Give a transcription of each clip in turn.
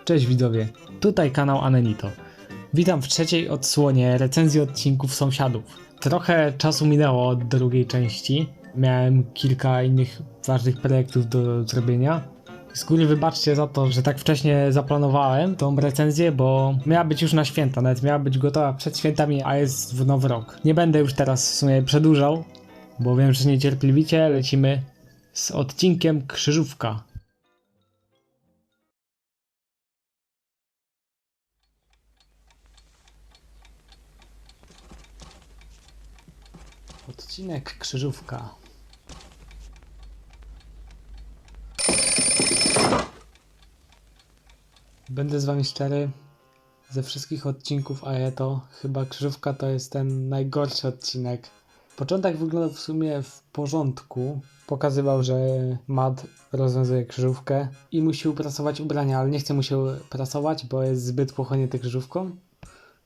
Cześć widzowie, tutaj kanał Anenito. Witam w trzeciej odsłonie recenzji odcinków Sąsiadów. Trochę czasu minęło od drugiej części. Miałem kilka innych ważnych projektów do zrobienia. Z góry wybaczcie za to, że tak wcześnie zaplanowałem tą recenzję, bo miała być już na święta, nawet miała być gotowa przed świętami, a jest w nowy rok. Nie będę już teraz w sumie przedłużał, bo wiem, że niecierpliwicie. Lecimy z odcinkiem Krzyżówka. Odcinek Krzyżówka. Będę z wami szczery, ze wszystkich odcinków Aeto chyba Krzyżówka to jest ten najgorszy odcinek. Początek wyglądał w sumie w porządku. Pokazywał, że Matt rozwiązuje krzyżówkę i musi uprasować ubrania, ale nie chce mu się prasować, bo jest zbyt pochłonięty krzyżówką.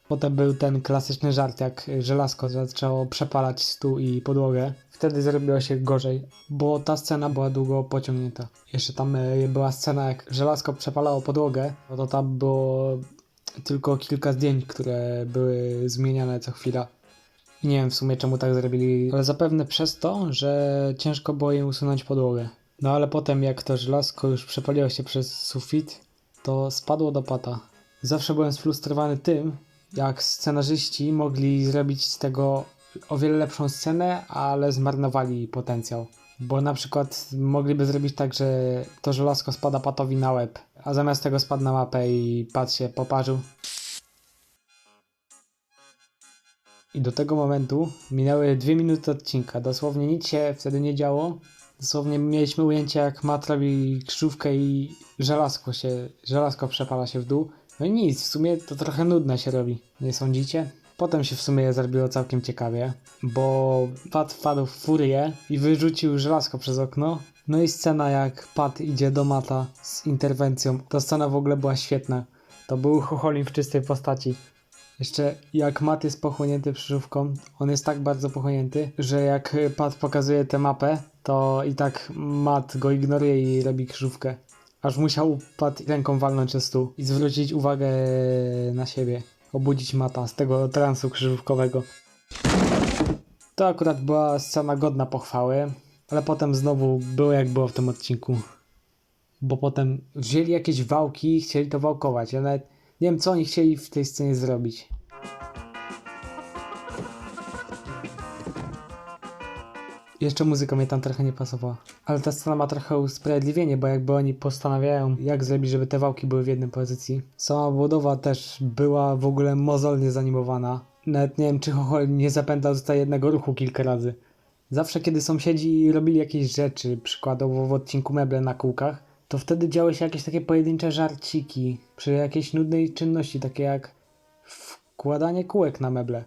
Potem był ten klasyczny żart, jak żelazko zaczęło przepalać stół i podłogę. Wtedy zrobiło się gorzej, bo ta scena była długo pociągnięta. Jeszcze tam była scena, jak żelazko przepalało podłogę, no to tam było tylko kilka zdjęć, które były zmieniane co chwila. I nie wiem w sumie czemu tak zrobili, ale zapewne przez to, że ciężko było im usunąć podłogę. No ale potem jak to żelazko już przepaliło się przez sufit, to spadło do pata. Zawsze byłem sfrustrowany tym, jak scenarzyści mogli zrobić z tego o wiele lepszą scenę, ale zmarnowali potencjał. Bo na przykład mogliby zrobić tak, że to żelazko spada Patowi na łeb, a zamiast tego spadł na mapę i Pat się poparzył. I do tego momentu minęły 2 minuty odcinka. Dosłownie nic się wtedy nie działo. Dosłownie mieliśmy ujęcie, jak Matt robi krzyżówkę i żelazko przepala się w dół. No i nic, w sumie to trochę nudne się robi, nie sądzicie? Potem się w sumie zrobiło całkiem ciekawie, bo Pat wpadł w furię i wyrzucił żelazko przez okno. No i scena, jak Pat idzie do Matta z interwencją. Ta scena w ogóle była świetna. To był Chocholim w czystej postaci. Jeszcze jak Matt jest pochłonięty krzyżówką, on jest tak bardzo pochłonięty, że jak Pat pokazuje tę mapę, to i tak Matt go ignoruje i robi krzyżówkę. Aż musiał Pat ręką walnąć o stół i zwrócić uwagę na siebie. Obudzić Matta z tego transu krzyżówkowego. To akurat była scena godna pochwały, ale potem znowu było jak było w tym odcinku. Bo potem wzięli jakieś wałki i chcieli to wałkować. Ja nawet nie wiem co oni chcieli w tej scenie zrobić. Jeszcze muzyka mnie tam trochę nie pasowała. Ale ta scena ma trochę usprawiedliwienie, bo jakby oni postanawiają, jak zrobić, żeby te wałki były w jednej pozycji. Sama budowa też była w ogóle mozolnie zanimowana. Nawet nie wiem, czy Chocholim nie zapętlał tutaj jednego ruchu kilka razy. Zawsze kiedy sąsiedzi robili jakieś rzeczy, przykładowo w odcinku meble na kółkach, to wtedy działy się jakieś takie pojedyncze żarciki przy jakiejś nudnej czynności, takie jak wkładanie kółek na meble.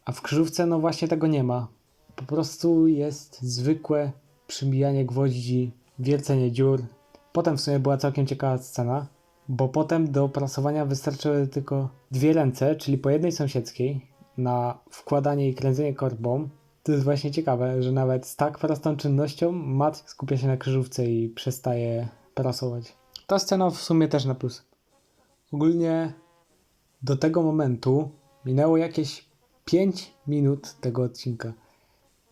A w krzyżówce no właśnie tego nie ma. Po prostu jest zwykłe przybijanie gwoździ, wiercenie dziur. Potem w sumie była całkiem ciekawa scena, bo potem do prasowania wystarczyły tylko 2 ręce, czyli po jednej sąsiedzkiej, na wkładanie i kręcenie korbą. To jest właśnie ciekawe, że nawet z tak prostą czynnością Matt skupia się na krzyżówce i przestaje prasować. Ta scena w sumie też na plus. Ogólnie do tego momentu minęło jakieś 5 minut tego odcinka.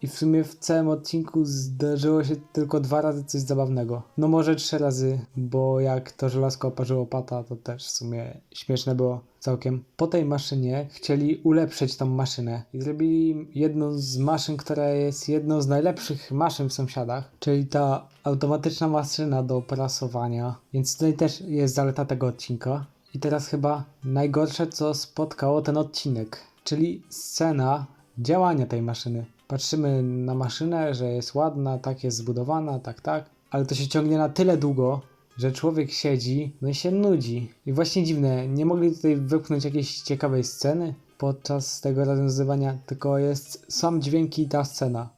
I w sumie w całym odcinku zdarzyło się tylko 2 razy coś zabawnego. No może 3 razy, bo jak to żelazko oparzyło Pata, to też w sumie śmieszne było całkiem. Po tej maszynie chcieli ulepszyć tą maszynę i zrobili jedną z maszyn, która jest jedną z najlepszych maszyn w Sąsiadach, czyli ta automatyczna maszyna do prasowania. Więc tutaj też jest zaleta tego odcinka. I teraz chyba najgorsze, co spotkało ten odcinek, czyli scena działania tej maszyny. Patrzymy na maszynę, że jest ładna, tak jest zbudowana, tak, ale to się ciągnie na tyle długo, że człowiek siedzi, no i się nudzi. I właśnie dziwne, nie mogli tutaj wypchnąć jakiejś ciekawej sceny podczas tego rozwiązywania, tylko jest sam dźwięk i ta scena.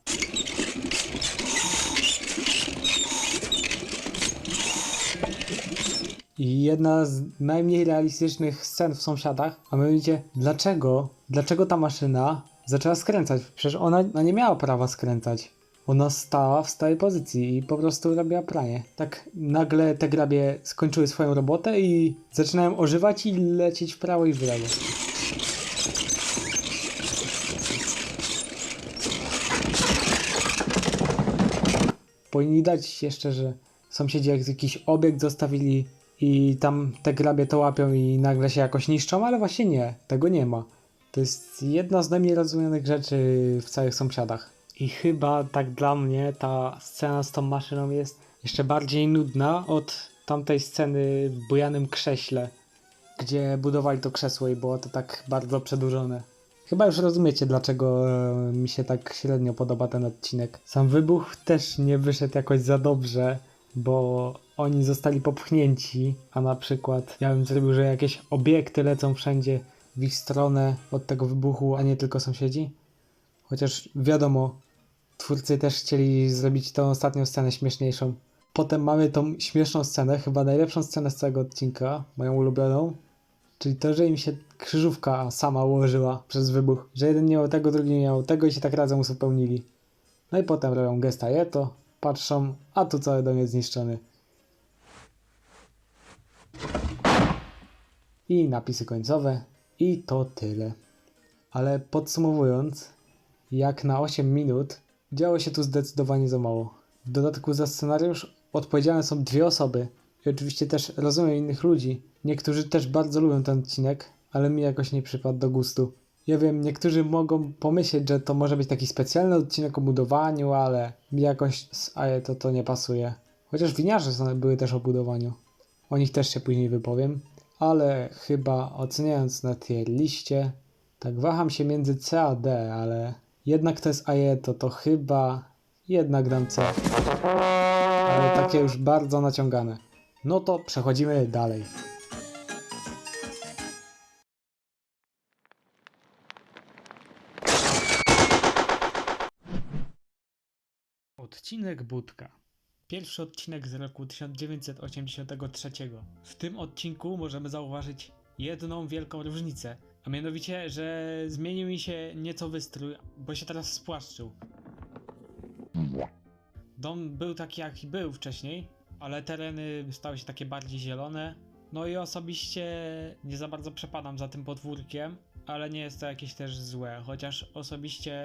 I jedna z najmniej realistycznych scen w Sąsiadach, a mianowicie dlaczego ta maszyna zaczęła skręcać? Przecież ona nie miała prawa skręcać. Ona stała w stałej pozycji i po prostu robiła pranie. Tak nagle te grabie skończyły swoją robotę i zaczynają ożywać i lecieć w prawo i w lewo. Powinni dać jeszcze, że sąsiedzi jak jakiś obiekt zostawili i tam te grabie to łapią i nagle się jakoś niszczą, ale właśnie nie, tego nie ma. To jest jedna z najmniej rozumianych rzeczy w całych sąsiadach. I chyba tak dla mnie ta scena z tą maszyną jest jeszcze bardziej nudna od tamtej sceny w bujanym krześle, gdzie budowali to krzesło i było to tak bardzo przedłużone. Chyba już rozumiecie, dlaczego mi się tak średnio podoba ten odcinek. Sam wybuch też nie wyszedł jakoś za dobrze, bo oni zostali popchnięci, a na przykład ja bym zrobił, że jakieś obiekty lecą wszędzie w ich stronę od tego wybuchu, a nie tylko sąsiedzi. Chociaż wiadomo, twórcy też chcieli zrobić tą ostatnią scenę śmieszniejszą. Potem mamy tą śmieszną scenę, chyba najlepszą scenę z całego odcinka, moją ulubioną. Czyli to, że im się krzyżówka sama ułożyła przez wybuch. Że jeden nie miał tego, drugi nie miał tego i się tak razem uzupełnili. No i potem robią gesta Jeto, patrzą, a tu cały dom jest zniszczony. I napisy końcowe. I to tyle. Ale podsumowując, jak na 8 minut, działo się tu zdecydowanie za mało. W dodatku za scenariusz odpowiedzialne są 2 osoby. I oczywiście też rozumiem innych ludzi. Niektórzy też bardzo lubią ten odcinek, ale mi jakoś nie przypadł do gustu. Ja wiem, niektórzy mogą pomyśleć, że to może być taki specjalny odcinek o budowaniu, ale mi jakoś z Aeto to nie pasuje. Chociaż winiarze były też o budowaniu. O nich też się później wypowiem. Ale chyba oceniając na tier liście, tak waham się między C a D, ale jednak to jest Aeto, to chyba jednak dam C. Ale takie już bardzo naciągane. No to przechodzimy dalej. Odcinek Budka. Pierwszy odcinek z roku 1983. W tym odcinku możemy zauważyć jedną wielką różnicę, a mianowicie, że zmienił mi się nieco wystrój, bo się teraz spłaszczył. Dom był taki jaki był wcześniej, ale tereny stały się takie bardziej zielone. No i osobiście nie za bardzo przepadam za tym podwórkiem, ale nie jest to jakieś też złe, chociaż osobiście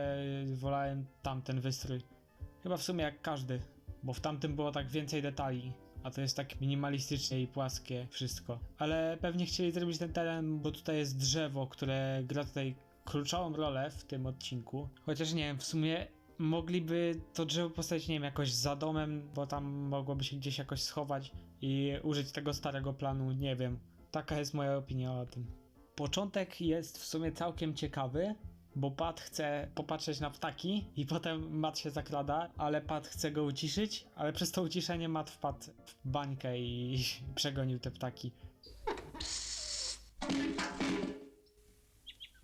wolałem tamten wystrój. Chyba w sumie jak każdy, bo w tamtym było tak więcej detali, a to jest tak minimalistycznie i płaskie wszystko. Ale pewnie chcieli zrobić ten teren, bo tutaj jest drzewo, które gra tutaj kluczową rolę w tym odcinku. Chociaż nie wiem, w sumie mogliby to drzewo postawić, nie wiem, jakoś za domem, bo tam mogłoby się gdzieś jakoś schować i użyć tego starego planu, nie wiem. Taka jest moja opinia o tym. Początek jest w sumie całkiem ciekawy, bo Pat chce popatrzeć na ptaki i potem Matt się zakrada, ale Pat chce go uciszyć, ale przez to uciszenie Matt wpadł w bańkę i przegonił te ptaki.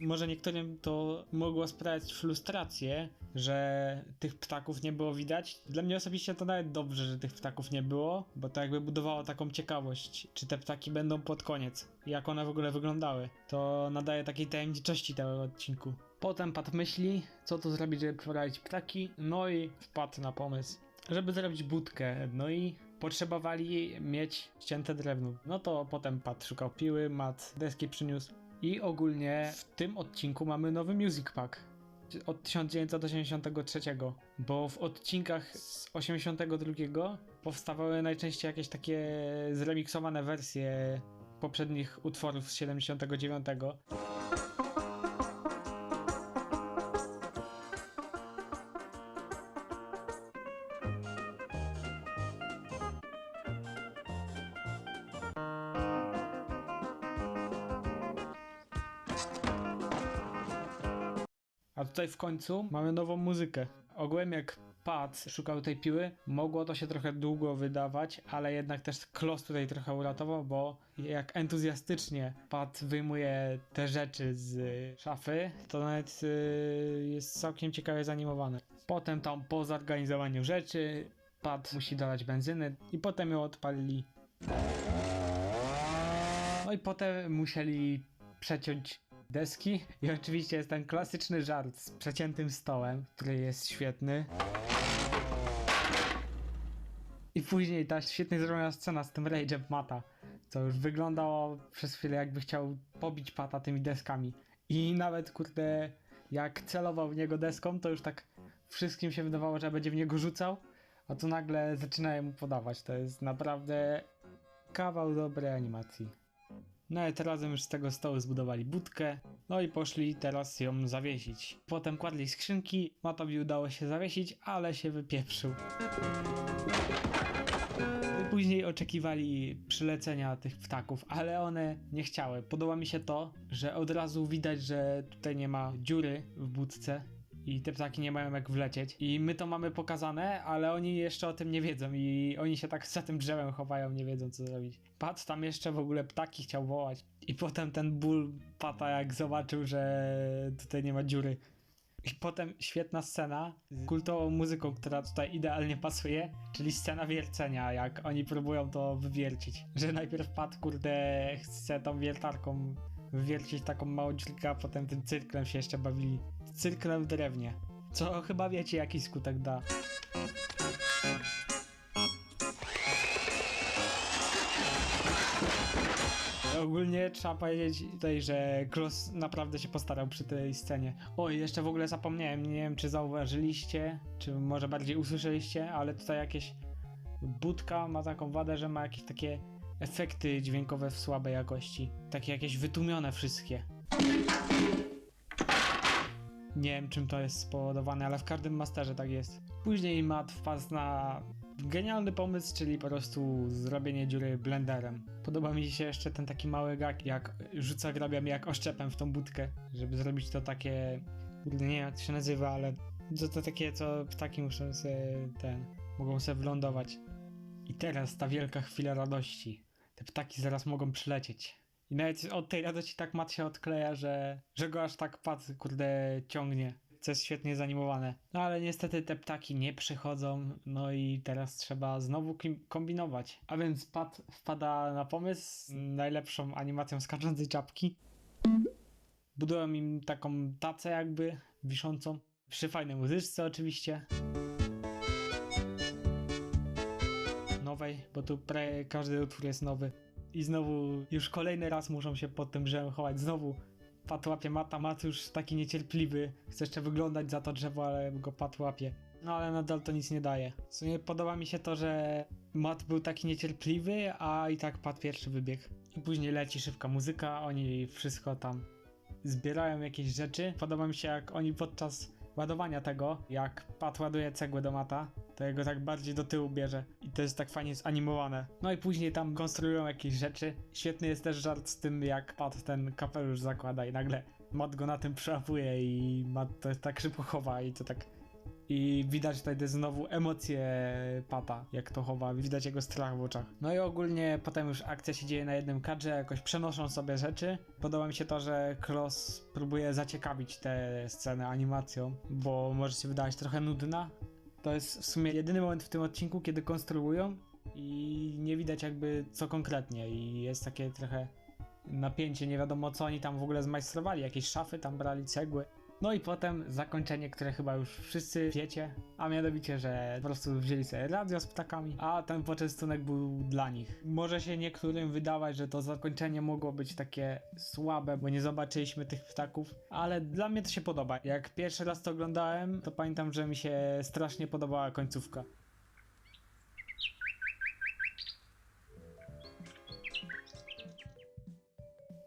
Może niektórym to mogło sprawiać frustrację, że tych ptaków nie było widać. Dla mnie osobiście to nawet dobrze, że tych ptaków nie było, bo to jakby budowało taką ciekawość, czy te ptaki będą pod koniec, jak one w ogóle wyglądały. To nadaje takiej tajemniczości tego odcinku. Potem Pat myśli, co tu zrobić, żeby prowadzić ptaki, no i wpadł na pomysł, żeby zrobić budkę, no i potrzebowali mieć ścięte drewno. No to potem Pat szukał piły, Matt deski przyniósł. I ogólnie w tym odcinku mamy nowy Music Pack od 1983, bo w odcinkach z 82 powstawały najczęściej jakieś takie zremiksowane wersje poprzednich utworów z 79. A tutaj w końcu mamy nową muzykę. Ogółem jak Pat szukał tej piły, mogło to się trochę długo wydawać, ale jednak też Kloss tutaj trochę uratował, bo jak entuzjastycznie Pat wyjmuje te rzeczy z szafy, to nawet jest całkiem ciekawie zanimowane. Potem tam po zorganizowaniu rzeczy Pat musi dolać benzyny i potem ją odpalili. No i potem musieli przeciąć deski i oczywiście jest ten klasyczny żart z przeciętym stołem, który jest świetny. później ta świetnie zrobiona scena z tym rage'em Mata, co już wyglądało przez chwilę jakby chciał pobić Pata tymi deskami. I nawet kurde, jak celował w niego deską, to już tak wszystkim się wydawało, że będzie w niego rzucał, a tu nagle zaczynają mu podawać. To jest naprawdę kawał dobrej animacji. No i teraz już z tego stołu zbudowali budkę, no i poszli teraz ją zawiesić. Potem kładli skrzynki, Matowi udało się zawiesić, ale się wypieprzył. Później oczekiwali przylecenia tych ptaków, ale one nie chciały. Podoba mi się to, że od razu widać, że tutaj nie ma dziury w budce i te ptaki nie mają jak wlecieć. I my to mamy pokazane, ale oni jeszcze o tym nie wiedzą i oni się tak za tym drzewem chowają, nie wiedzą co zrobić. Pat tam jeszcze w ogóle ptaki chciał wołać. I potem ten ból Pata jak zobaczył, że tutaj nie ma dziury. I potem świetna scena z kultową muzyką, która tutaj idealnie pasuje, czyli scena wiercenia, jak oni próbują to wywiercić. Że najpierw Pat, kurde, chce tą wiertarką wywiercić taką małą dziurkę, a potem tym cyrklem się jeszcze bawili. Cyrklem w drewnie. Co chyba wiecie jaki skutek da. Ogólnie trzeba powiedzieć tutaj, że Kloss naprawdę się postarał przy tej scenie. Oj, jeszcze w ogóle zapomniałem, nie wiem czy zauważyliście, czy może bardziej usłyszeliście, ale tutaj jakieś budka ma taką wadę, że ma jakieś takie efekty dźwiękowe w słabej jakości. Takie jakieś wytłumione wszystkie. Nie wiem czym to jest spowodowane, ale w każdym masterze tak jest. Później Matt wpadł na genialny pomysł, czyli po prostu zrobienie dziury blenderem. Podoba mi się jeszcze ten taki mały gag, jak rzuca grabiami jak oszczepem w tą budkę, żeby zrobić to takie... Nie wiem jak to się nazywa, ale to takie, co ptaki muszą sobie mogą sobie wylądować. I teraz ta wielka chwila radości. Te ptaki zaraz mogą przylecieć. I nawet od tej radości tak Matt się odkleja, że go aż tak Pat, kurde, ciągnie. Co jest świetnie zanimowane. No ale niestety te ptaki nie przychodzą, no i teraz trzeba znowu kombinować. A więc Pat wpada na pomysł z najlepszą animacją skaczącej czapki. Budują im taką tacę jakby, wiszącą. Przy fajnej muzyczce oczywiście. Nowej, bo tu każdy utwór jest nowy. I znowu już kolejny raz muszą się pod tym drzewem chować. Znowu Pat łapie Mata, Mat już taki niecierpliwy. Chce jeszcze wyglądać za to drzewo, ale go Pat łapie. No ale nadal to nic nie daje. W sumie podoba mi się to, że Mat był taki niecierpliwy, a i tak Pat pierwszy wybiegł. I później leci szybka muzyka, oni wszystko tam zbierają jakieś rzeczy. Podoba mi się jak oni podczas ładowania tego, jak Pat ładuje cegłę do Mata, to jego tak bardziej do tyłu bierze i to jest tak fajnie zanimowane. No i później tam konstruują jakieś rzeczy. Świetny jest też żart z tym, jak Pat ten kapelusz zakłada i nagle Mat go na tym przełapuje i Mat to tak szybko chowa i to tak... I widać tutaj znowu emocje Pata, jak to chowa, widać jego strach w oczach. No i ogólnie potem już akcja się dzieje na jednym kadrze, jakoś przenoszą sobie rzeczy. Podoba mi się to, że Kloss próbuje zaciekawić tę scenę animacją, bo może się wydawać trochę nudna. To jest w sumie jedyny moment w tym odcinku, kiedy konstruują i nie widać jakby co konkretnie i jest takie trochę napięcie, nie wiadomo co oni tam w ogóle zmajstrowali, jakieś szafy tam brali, cegły. No i potem zakończenie, które chyba już wszyscy wiecie, a mianowicie, że po prostu wzięli sobie radio z ptakami, a ten poczęstunek był dla nich. Może się niektórym wydawać, że to zakończenie mogło być takie słabe, bo nie zobaczyliśmy tych ptaków, ale dla mnie to się podoba. Jak pierwszy raz to oglądałem, to pamiętam, że mi się strasznie podobała końcówka.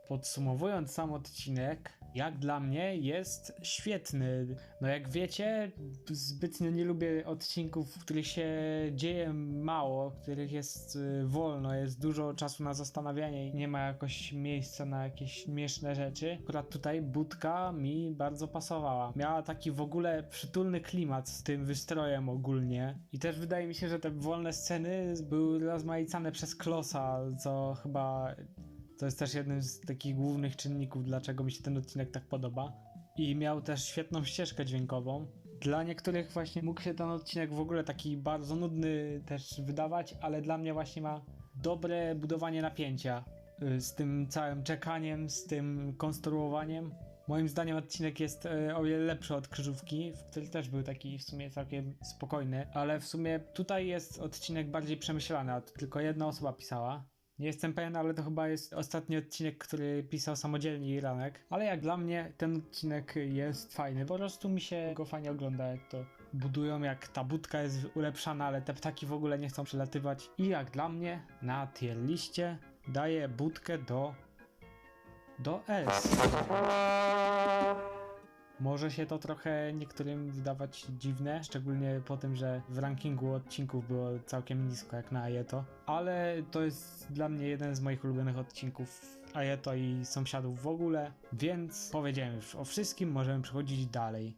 Podsumowując sam odcinek, jak dla mnie jest świetny. No jak wiecie, zbytnio nie lubię odcinków, w których się dzieje mało, w których jest wolno, jest dużo czasu na zastanawianie i nie ma jakoś miejsca na jakieś śmieszne rzeczy. Akurat tutaj budka mi bardzo pasowała. Miała taki w ogóle przytulny klimat z tym wystrojem ogólnie. I też wydaje mi się, że te wolne sceny były rozmaicane przez Klossa, co chyba... To jest też jednym z takich głównych czynników, dlaczego mi się ten odcinek tak podoba. I miał też świetną ścieżkę dźwiękową. Dla niektórych właśnie mógł się ten odcinek w ogóle taki bardzo nudny też wydawać, ale dla mnie właśnie ma dobre budowanie napięcia. Z tym całym czekaniem, z tym konstruowaniem. Moim zdaniem odcinek jest o wiele lepszy od Krzyżówki, który też był taki w sumie całkiem spokojny, ale w sumie tutaj jest odcinek bardziej przemyślany, a to tylko jedna osoba pisała. Nie jestem pewien, ale to chyba jest ostatni odcinek, który pisał samodzielnie Iranek. Ale jak dla mnie ten odcinek jest fajny, po prostu mi się go fajnie ogląda, jak to budują, jak ta budka jest ulepszana, ale te ptaki w ogóle nie chcą przelatywać. I jak dla mnie na tier liście daję budkę do S. Może się to trochę niektórym wydawać dziwne, szczególnie po tym, że w rankingu odcinków było całkiem nisko jak na Ajeto, ale to jest dla mnie jeden z moich ulubionych odcinków Ajeto i sąsiadów w ogóle, więc powiedziałem już o wszystkim, możemy przechodzić dalej.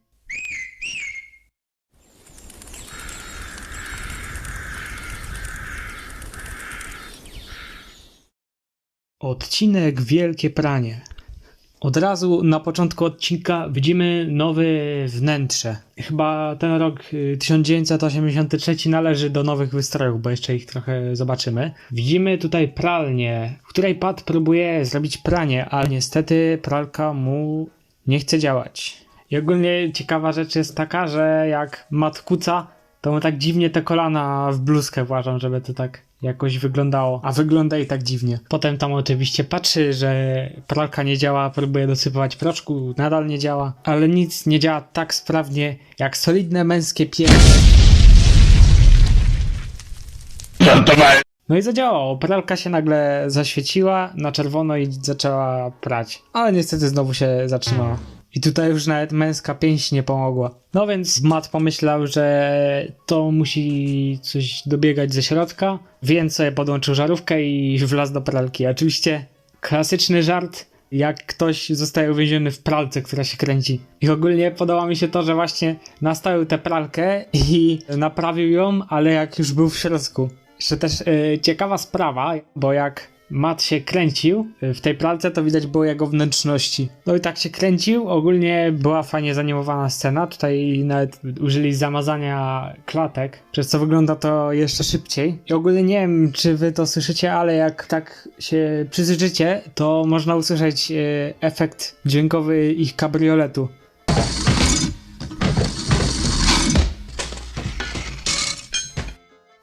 Odcinek Wielkie Pranie. Od razu na początku odcinka widzimy nowe wnętrze. Chyba ten rok 1983 należy do nowych wystrojów, bo jeszcze ich trochę zobaczymy. Widzimy tutaj pralnię, w której Pat próbuje zrobić pranie, ale niestety pralka mu nie chce działać. I ogólnie ciekawa rzecz jest taka, że jak Matt kuca, to mu tak dziwnie te kolana w bluzkę włażą, żeby to tak jakoś wyglądało, a wygląda i tak dziwnie. Potem tam oczywiście patrzy, że pralka nie działa, próbuje dosypywać proszku, nadal nie działa, ale nic nie działa tak sprawnie jak solidne męskie piersi. No i zadziałało, pralka się nagle zaświeciła na czerwono i zaczęła prać, ale niestety znowu się zatrzymała. I tutaj już nawet męska pięść nie pomogła. No więc Matt pomyślał, że to musi coś dobiegać ze środka, więc sobie podłączył żarówkę i wlazł do pralki. Oczywiście klasyczny żart, jak ktoś zostaje uwięziony w pralce, która się kręci. I ogólnie podoba mi się to, że właśnie nastawił tę pralkę i naprawił ją, ale jak już był w środku. Jeszcze też ciekawa sprawa, bo jak Matt się kręcił w tej pralce, to widać było jego wnętrzności. No i tak się kręcił, ogólnie była fajnie zanimowana scena, tutaj nawet użyli zamazania klatek, przez co wygląda to jeszcze szybciej. I ogólnie nie wiem, czy wy to słyszycie, ale jak tak się przyjrzycie, to można usłyszeć efekt dźwiękowy ich kabrioletu.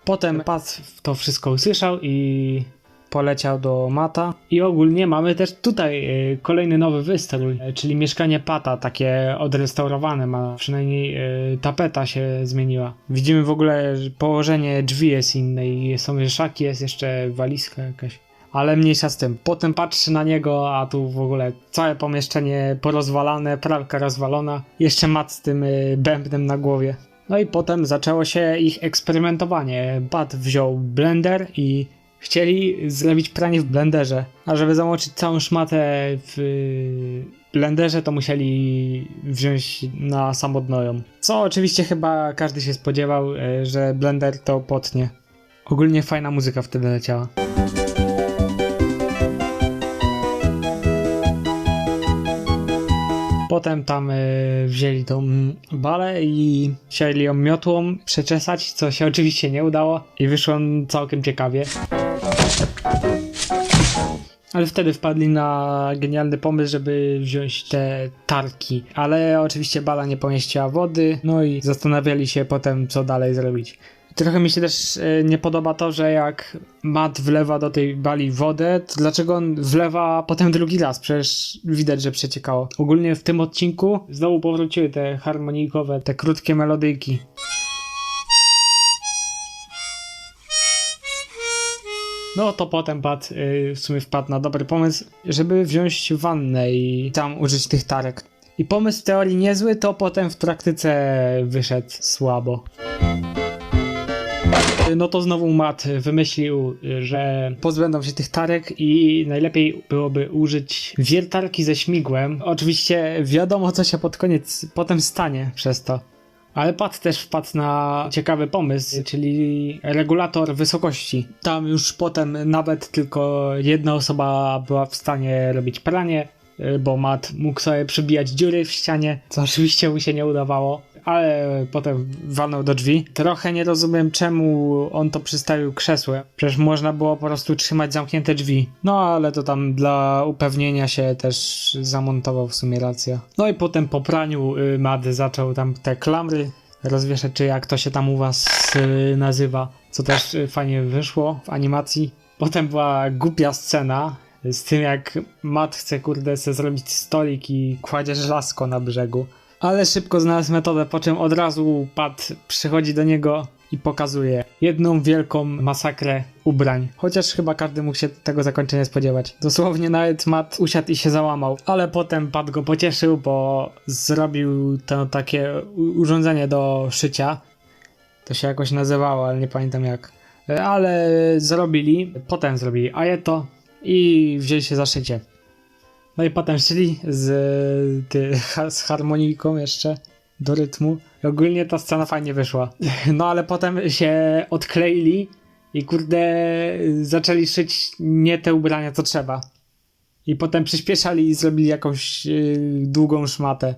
Potem Pat to wszystko usłyszał i poleciał do Matta. I ogólnie mamy też tutaj kolejny nowy wystrój, czyli mieszkanie Pata, takie odrestaurowane, ma przynajmniej tapeta się zmieniła. Widzimy w ogóle, że położenie drzwi jest inne i są wieszaki, jest jeszcze walizka jakaś. Ale mniejsza z tym. Potem patrzy na niego, a tu w ogóle całe pomieszczenie porozwalane, pralka rozwalona. Jeszcze Matt z tym bębnem na głowie. No i potem zaczęło się ich eksperymentowanie. Pat wziął blender i chcieli zrobić pranie w blenderze. A żeby zamoczyć całą szmatę w blenderze, to musieli wziąć na samodnoją. Co oczywiście chyba każdy się spodziewał, że blender to potnie. Ogólnie fajna muzyka wtedy leciała. Potem tam wzięli tą balę i chcieli ją miotłą przeczesać, co się oczywiście nie udało i wyszło całkiem ciekawie. Ale wtedy wpadli na genialny pomysł, żeby wziąć te tarki. Ale oczywiście bala nie pomieściła wody, no i zastanawiali się potem, co dalej zrobić. Trochę mi się też nie podoba to, że jak Matt wlewa do tej bali wodę, to dlaczego on wlewa potem drugi raz? Przecież widać, że przeciekało. Ogólnie w tym odcinku znowu powróciły te harmonijkowe, te krótkie melodyjki. No to potem Pat w sumie wpadł na dobry pomysł, żeby wziąć wannę i tam użyć tych tarek. I pomysł w teorii niezły, to potem w praktyce wyszedł słabo. No to znowu Matt wymyślił, że pozbędą się tych tarek i najlepiej byłoby użyć wiertarki ze śmigłem. Oczywiście wiadomo, co się pod koniec potem stanie przez to. Ale Pat też wpadł na ciekawy pomysł, czyli regulator wysokości. Tam już potem nawet tylko jedna osoba była w stanie robić pranie, bo Matt mógł sobie przybijać dziury w ścianie, co oczywiście mu się nie udawało. ale potem walnął do drzwi. Trochę nie rozumiem, czemu on to przystawił krzesłem. Przecież można było po prostu trzymać zamknięte drzwi. No ale to tam dla upewnienia się też zamontował, w sumie racja. No i potem po praniu Matt zaczął tam te klamry rozwieszać, czy jak to się tam u was nazywa, co też fajnie wyszło w animacji. Potem była głupia scena z tym, jak Matt chce se zrobić stolik i kładzie żelazko na brzegu. Ale szybko znalazł metodę, po czym od razu Pat przychodzi do niego i pokazuje jedną wielką masakrę ubrań. Chociaż chyba każdy mógł się tego zakończenia spodziewać. Dosłownie nawet Matt usiadł i się załamał. Ale potem Pat go pocieszył, bo zrobił to takie urządzenie do szycia. To się jakoś nazywało, ale nie pamiętam jak. Ale potem zrobili ajeto i wzięli się za szycie. No i potem szli z harmonijką jeszcze do rytmu. I ogólnie ta scena fajnie wyszła. No ale potem się odkleili i zaczęli szyć nie te ubrania co trzeba. I potem przyspieszali i zrobili jakąś długą szmatę.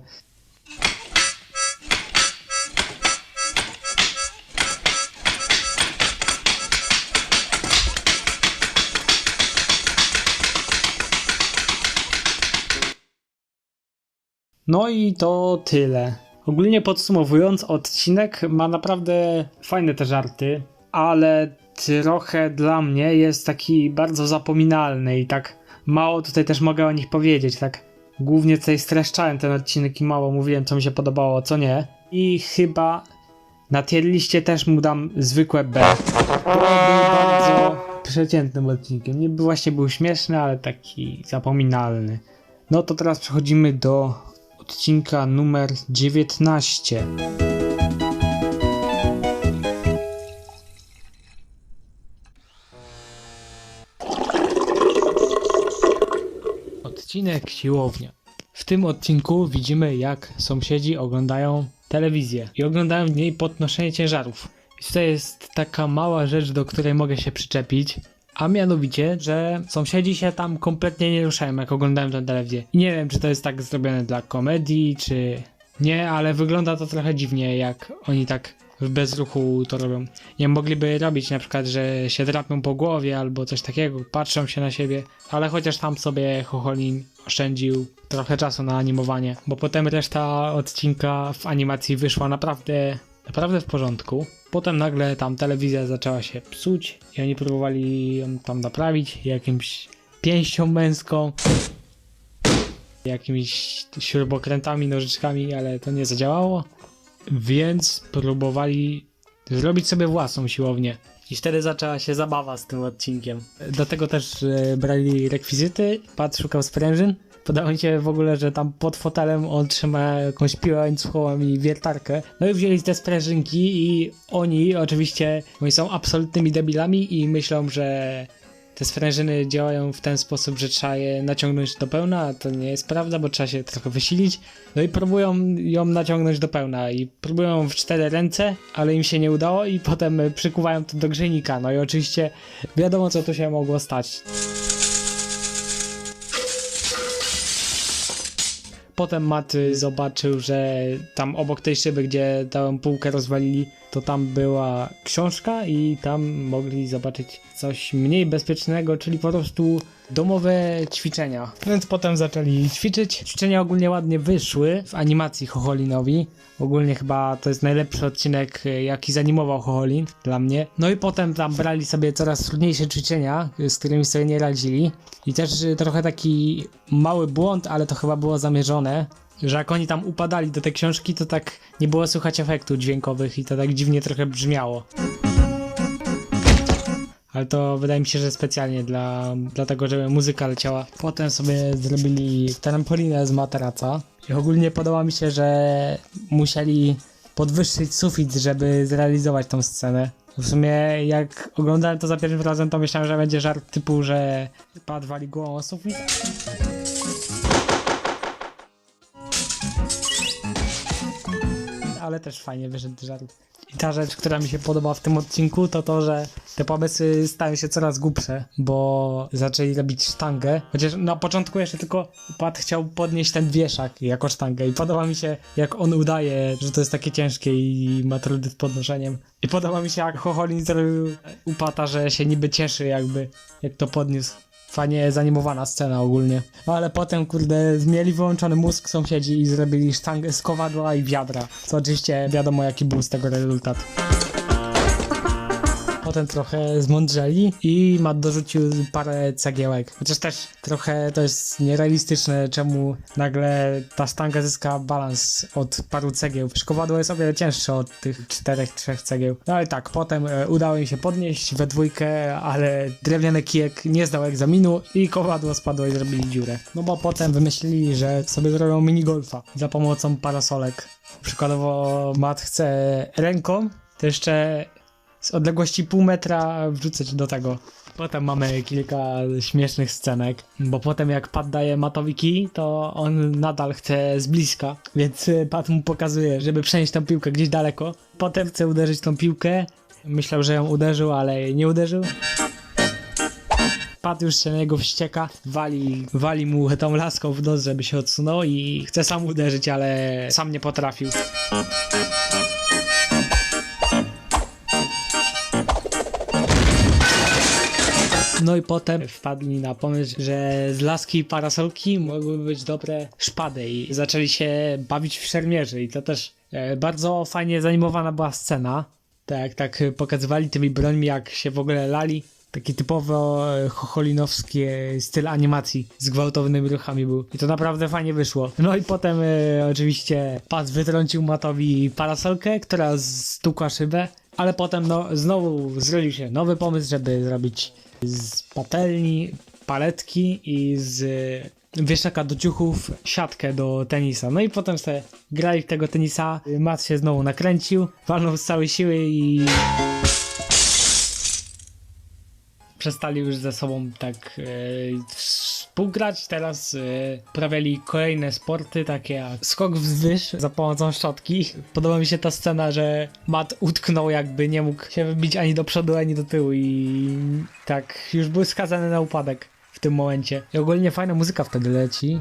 No i to tyle. Ogólnie podsumowując, odcinek ma naprawdę fajne te żarty, ale trochę dla mnie jest taki bardzo zapominalny i tak mało tutaj też mogę o nich powiedzieć, tak głównie tutaj streszczałem ten odcinek i mało mówiłem, co mi się podobało, a co nie. I chyba na tier liście też mu dam zwykłe B. To był bardzo przeciętnym odcinkiem. Nie właśnie był śmieszny, ale taki zapominalny. No to teraz przechodzimy do odcinka numer 19. Odcinek siłownia. W tym odcinku widzimy, jak sąsiedzi oglądają telewizję i oglądają w niej podnoszenie ciężarów. I tutaj jest taka mała rzecz, do której mogę się przyczepić. A mianowicie, że sąsiedzi się tam kompletnie nie ruszają, jak oglądają tę telewizję. I nie wiem, czy to jest tak zrobione dla komedii, czy nie, ale wygląda to trochę dziwnie, jak oni tak w bezruchu to robią. Nie mogliby robić na przykład, że się drapią po głowie albo coś takiego, patrzą się na siebie, ale chociaż tam sobie Chocholin oszczędził trochę czasu na animowanie, bo potem reszta odcinka w animacji wyszła naprawdę w porządku. Potem nagle tam telewizja zaczęła się psuć i oni próbowali ją tam naprawić jakimś pięścią męską, jakimiś śrubokrętami, nożyczkami, ale to nie zadziałało, więc próbowali zrobić sobie własną siłownię. I wtedy zaczęła się zabawa z tym odcinkiem. Do tego też brali rekwizyty, Pat szukał sprężyn. Podoba mi się w ogóle, że tam pod fotelem on trzyma jakąś piłę łańcuchową i wiertarkę. No i wzięli te sprężynki i oni są absolutnymi debilami i myślą, że te sprężyny działają w ten sposób, że trzeba je naciągnąć do pełna, a to nie jest prawda, bo trzeba się trochę wysilić. No i próbują ją naciągnąć do pełna i próbują w 4 ręce, ale im się nie udało i potem przykuwają to do grzejnika. No i oczywiście wiadomo, co tu się mogło stać. Potem Matt zobaczył, że tam obok tej szyby, gdzie tę półkę rozwalili, to tam była książka i tam mogli zobaczyć coś mniej bezpiecznego, czyli po prostu domowe ćwiczenia. Więc potem zaczęli ćwiczyć. Ćwiczenia ogólnie ładnie wyszły w animacji Chocholinowi. Ogólnie chyba to jest najlepszy odcinek, jaki zanimował Chocholin dla mnie. No i potem tam brali sobie coraz trudniejsze ćwiczenia, z którymi sobie nie radzili. I też trochę taki mały błąd, ale to chyba było zamierzone, że jak oni tam upadali do tej książki, to tak nie było słychać efektów dźwiękowych i to tak dziwnie trochę brzmiało. Ale to wydaje mi się, że specjalnie dlatego, żeby muzyka leciała. Potem sobie zrobili trampolinę z materaca. I ogólnie podoba mi się, że musieli podwyższyć sufit, żeby zrealizować tą scenę. W sumie jak oglądałem to za pierwszym razem, to myślałem, że będzie żart typu, że Pat wali głową o sufit. Ale też fajnie wyszedł żart. I ta rzecz, która mi się podoba w tym odcinku, to to, że te pomysły stają się coraz głupsze, bo zaczęli robić sztangę, chociaż na początku jeszcze tylko Pat chciał podnieść ten wieszak jako sztangę i podoba mi się, jak on udaje, że to jest takie ciężkie i ma trudy z podnoszeniem. I podoba mi się, jak Chocholin zrobił u Pata, że się niby cieszy jakby, jak to podniósł. Fajnie zanimowana scena ogólnie. No ale potem, kurde, mieli wyłączony mózg sąsiedzi i zrobili sztangę z kowadła i wiadra. Co oczywiście wiadomo, jaki był z tego rezultat. Potem trochę zmądrzeli i Matt dorzucił parę cegiełek. Chociaż też trochę to jest nierealistyczne, czemu nagle ta sztanga zyska balans od paru cegieł. Kowadło jest o wiele cięższe od tych 4-3 cegieł. No ale tak, potem udało im się podnieść we dwójkę, ale drewniany kijek nie zdał egzaminu i kowadło spadło i zrobili dziurę. No bo potem wymyślili, że sobie zrobią minigolfa za pomocą parasolek. Przykładowo Matt chce ręką, to jeszcze z odległości pół metra wrzucać do tego. Potem mamy kilka śmiesznych scenek, bo potem jak Pat daje Mattowi kij, to on nadal chce z bliska, więc Pat mu pokazuje, żeby przenieść tą piłkę gdzieś daleko. Potem chce uderzyć tą piłkę, myślał, że ją uderzył, ale nie uderzył. Pat już się na niego wścieka, wali mu tą laską w nos, żeby się odsunął i chce sam uderzyć, ale sam nie potrafił. No i potem wpadli na pomysł, że z laski i parasolki mogłyby być dobre szpady i zaczęli się bawić w szermierzy i to też bardzo fajnie zanimowana była scena. Tak pokazywali tymi brońmi, jak się w ogóle lali. Taki typowo chocholinowski styl animacji z gwałtownymi ruchami był. I to naprawdę fajnie wyszło. No i potem oczywiście Pat wytrącił Mattowi parasolkę, która stukła szybę. Ale potem znowu zrobił się nowy pomysł, żeby zrobić z patelni paletki i z wieszaka do ciuchów siatkę do tenisa. No i potem sobie grali w tego tenisa. Matt się znowu nakręcił, walnął z całej siły i przestali już ze sobą tak współgrać. Teraz uprawiali kolejne sporty, takie jak skok wzwyż za pomocą szczotki. Podoba mi się ta scena, że Matt utknął, jakby nie mógł się wybić ani do przodu, ani do tyłu i tak już był skazany na upadek w tym momencie. I ogólnie fajna muzyka wtedy leci.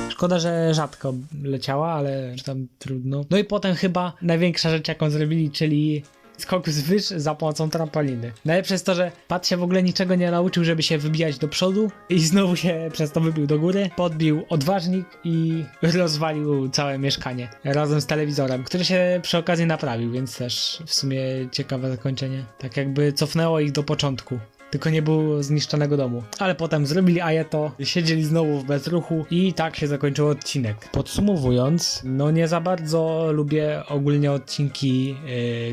Szkoda, że rzadko leciała, ale tam trudno. No i potem chyba największa rzecz, jaką zrobili, czyli skok wzwyż za pomocą trampoliny. Najlepsze jest to, że Pat się w ogóle niczego nie nauczył, żeby się wybijać do przodu i znowu się przez to wybił do góry, podbił odważnik i rozwalił całe mieszkanie razem z telewizorem, który się przy okazji naprawił, więc też w sumie ciekawe zakończenie. Tak jakby cofnęło ich do początku. Tylko nie było zniszczonego domu. Ale potem zrobili Ajeto, siedzieli znowu w bezruchu i tak się zakończył odcinek. Podsumowując, nie za bardzo lubię ogólnie odcinki,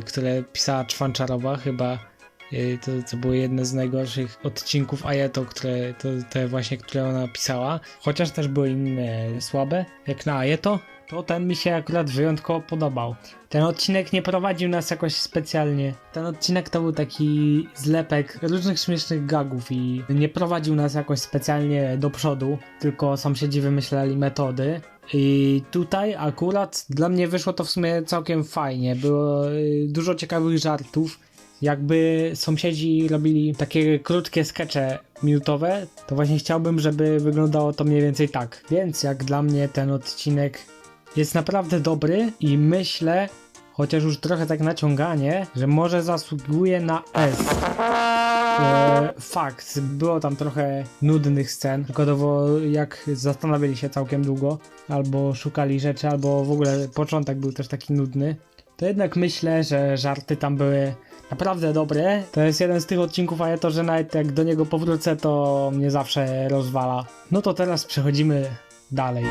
które pisała Czwanczarowa, chyba to były jedne z najgorszych odcinków Ajeto, te właśnie, które ona pisała. Chociaż też były inne słabe, jak na Ajeto. To ten mi się akurat wyjątkowo podobał. Ten odcinek nie prowadził nas jakoś specjalnie. Ten odcinek to był taki zlepek różnych śmiesznych gagów i nie prowadził nas jakoś specjalnie do przodu, tylko sąsiedzi wymyślali metody. I tutaj akurat dla mnie wyszło to w sumie całkiem fajnie. Było dużo ciekawych żartów. Jakby sąsiedzi robili takie krótkie skecze minutowe, to właśnie chciałbym, żeby wyglądało to mniej więcej tak. Więc jak dla mnie ten odcinek jest naprawdę dobry i myślę, chociaż już trochę tak naciąganie, że może zasługuje na S. Fakt, było tam trochę nudnych scen, przykładowo jak zastanawiali się całkiem długo, albo szukali rzeczy, albo w ogóle początek był też taki nudny. To jednak myślę, że żarty tam były naprawdę dobre. To jest jeden z tych odcinków, ale to, że nawet jak do niego powrócę, to mnie zawsze rozwala. No to teraz przechodzimy dalej.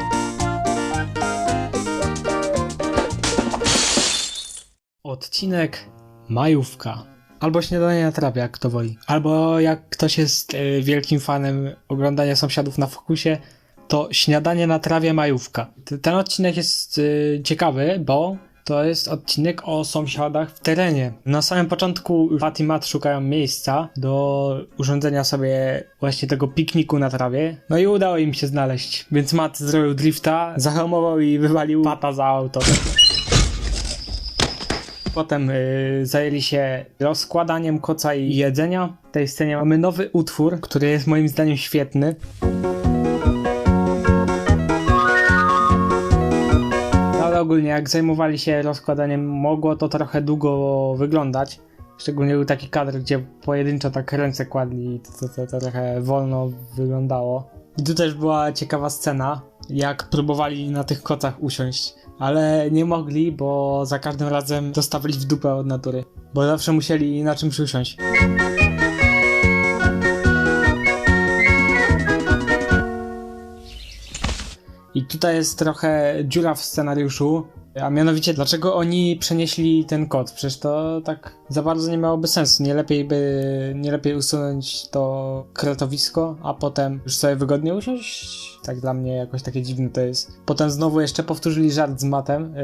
Odcinek Majówka. Albo Śniadanie na trawie, jak kto woli. Albo jak ktoś jest wielkim fanem oglądania Sąsiadów na Fokusie, to Śniadanie na trawie Majówka. Ten odcinek jest ciekawy, bo To jest odcinek o sąsiadach w terenie. Na samym początku Pat i Matt szukają miejsca do urządzenia sobie właśnie tego pikniku na trawie. No i udało im się znaleźć. Więc Matt zrobił drifta, zahamował i wywalił Pata za auto. Potem zajęli się rozkładaniem koca i jedzenia. W tej scenie mamy nowy utwór, który jest moim zdaniem świetny. Ale ogólnie jak zajmowali się rozkładaniem, mogło to trochę długo wyglądać. Szczególnie był taki kadr, gdzie pojedynczo tak ręce kładli i to trochę wolno wyglądało. I tu też była ciekawa scena, jak próbowali na tych kocach usiąść. Ale nie mogli, bo za każdym razem dostawali w dupę od natury. Bo zawsze musieli na czymś usiąść. I tutaj jest trochę dziura w scenariuszu, a mianowicie dlaczego oni przenieśli ten koc? Przecież to tak za bardzo nie miałoby sensu. Nie lepiej usunąć to kretowisko, a potem już sobie wygodnie usiąść? Tak dla mnie jakoś takie dziwne to jest. Potem znowu jeszcze powtórzyli żart z Mattem,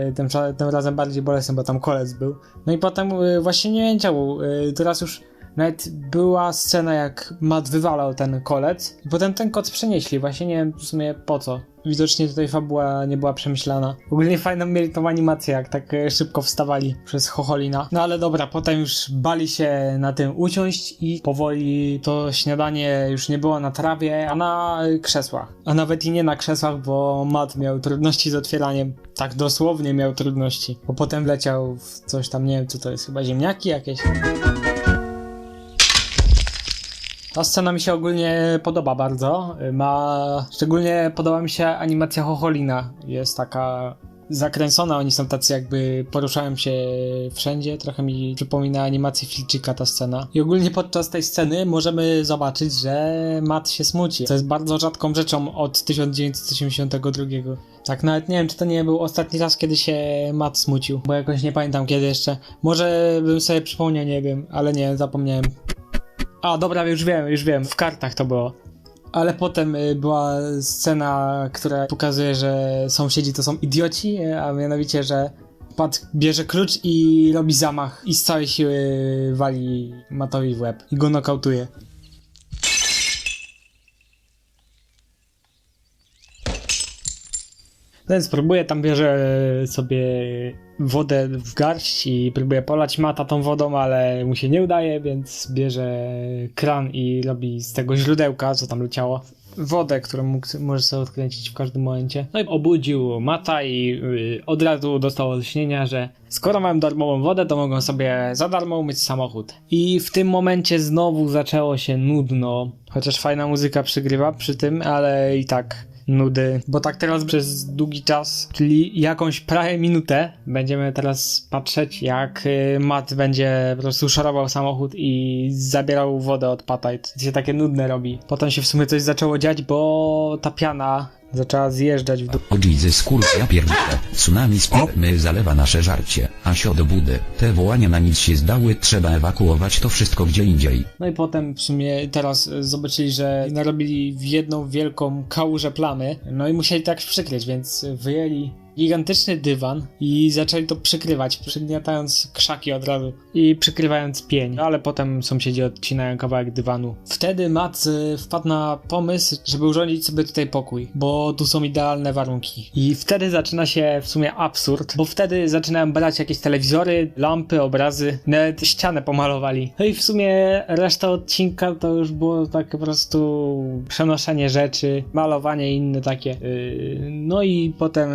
tym razem bardziej bolesny, bo tam kolec był. No i potem właśnie nie wiem czemu, teraz już nawet była scena, jak Matt wywalał ten kolec i potem ten koc przenieśli. Właśnie nie wiem w sumie po co. Widocznie tutaj fabuła nie była przemyślana. Ogólnie fajną mieli tą animację, jak tak szybko wstawali przez chocholina. No ale dobra, potem już bali się na tym usiąść i powoli to śniadanie już nie było na trawie, a na krzesłach. A nawet i nie na krzesłach, bo Matt miał trudności z otwieraniem. Tak dosłownie miał trudności. Bo potem wleciał w coś tam, nie wiem co to jest, chyba ziemniaki jakieś. Ta scena mi się ogólnie podoba bardzo. Szczególnie podoba mi się animacja chocholina. Jest taka zakręcona, oni są tacy jakby poruszają się wszędzie. Trochę mi przypomina animację Filczyka ta scena. I ogólnie podczas tej sceny możemy zobaczyć, że Matt się smuci. Co jest bardzo rzadką rzeczą od 1982. Tak, nawet nie wiem, czy to nie był ostatni raz, kiedy się Matt smucił. Bo jakoś nie pamiętam kiedy jeszcze. Może bym sobie przypomniał, nie wiem, ale nie, zapomniałem. A, dobra, już wiem, w kartach to było. Ale potem była scena, która pokazuje, że sąsiedzi to są idioci, a mianowicie, że Pat bierze klucz i robi zamach i z całej siły wali Mattowi w łeb i go nokautuje. Więc próbuje, tam bierze sobie wodę w garść i próbuje polać Matta tą wodą, ale mu się nie udaje, więc bierze kran i robi z tego źródełka, co tam leciało, wodę, którą może sobie odkręcić w każdym momencie. No i obudził Matta i od razu dostał olśnienia, że skoro mają darmową wodę, to mogą sobie za darmo umyć samochód. I w tym momencie znowu zaczęło się nudno, chociaż fajna muzyka przygrywa przy tym, ale i tak nudy, bo tak teraz przez długi czas, czyli jakąś prawie minutę, będziemy teraz patrzeć, jak Matt będzie po prostu szorował samochód i zabierał wodę od Pata i to się takie nudne robi. Potem się w sumie coś zaczęło dziać, bo ta piana zaczęła zjeżdżać w dół. O Jesus kurwa, ja pierdolę. Tsunami z my zalewa nasze żarcie. Asio do budy. Te wołania na nic się zdały, trzeba ewakuować to wszystko gdzie indziej. No i potem w sumie teraz zobaczyli, że narobili w jedną wielką kałużę plamy. No i musieli tak przykryć, więc wyjęli gigantyczny dywan i zaczęli to przykrywać, przygniatając krzaki od razu i przykrywając pień, ale potem sąsiedzi odcinają kawałek dywanu. Wtedy Matt wpadł na pomysł, żeby urządzić sobie tutaj pokój, bo tu są idealne warunki. I wtedy zaczyna się w sumie absurd, bo wtedy zaczynają brać jakieś telewizory, lampy, obrazy, nawet ścianę pomalowali. No i w sumie reszta odcinka to już było tak po prostu przenoszenie rzeczy, malowanie i inne takie. No i potem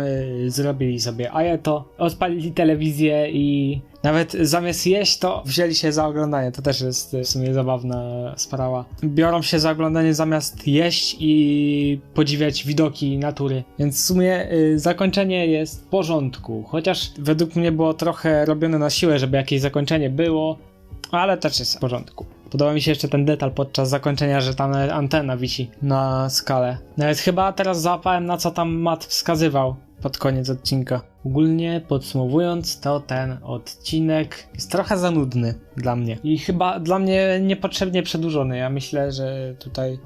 zrobili sobie ajeto, odpalili telewizję i nawet zamiast jeść, to wzięli się za oglądanie. To też jest w sumie zabawna sprawa. Biorą się za oglądanie zamiast jeść i podziwiać widoki natury. Więc w sumie zakończenie jest w porządku. Chociaż według mnie było trochę robione na siłę, żeby jakieś zakończenie było, ale też jest w porządku. Podoba mi się jeszcze ten detal podczas zakończenia, że tam antena wisi na skale. Nawet chyba teraz załapałem, na co tam Matt wskazywał pod koniec odcinka. Ogólnie podsumowując, to ten odcinek jest trochę za nudny dla mnie. I chyba dla mnie niepotrzebnie przedłużony. Ja myślę, że tutaj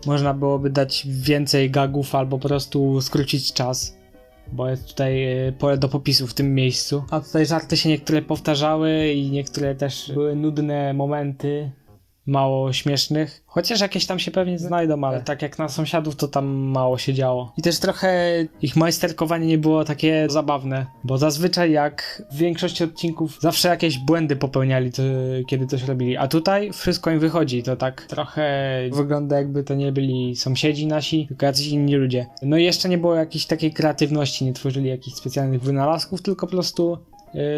można byłoby dać więcej gagów albo po prostu skrócić czas. bo jest tutaj pole do popisu w tym miejscu. A tutaj żarty się niektóre powtarzały i niektóre też były nudne momenty, mało śmiesznych. Chociaż jakieś tam się pewnie znajdą, ale tak jak na sąsiadów to tam mało się działo. I też trochę ich majsterkowanie nie było takie zabawne, bo zazwyczaj jak w większości odcinków zawsze jakieś błędy popełniali, kiedy coś robili. A tutaj wszystko im wychodzi, to tak trochę wygląda jakby to nie byli sąsiedzi nasi, tylko jacyś inni ludzie. No i jeszcze nie było jakiejś takiej kreatywności, nie tworzyli jakichś specjalnych wynalazków, tylko po prostu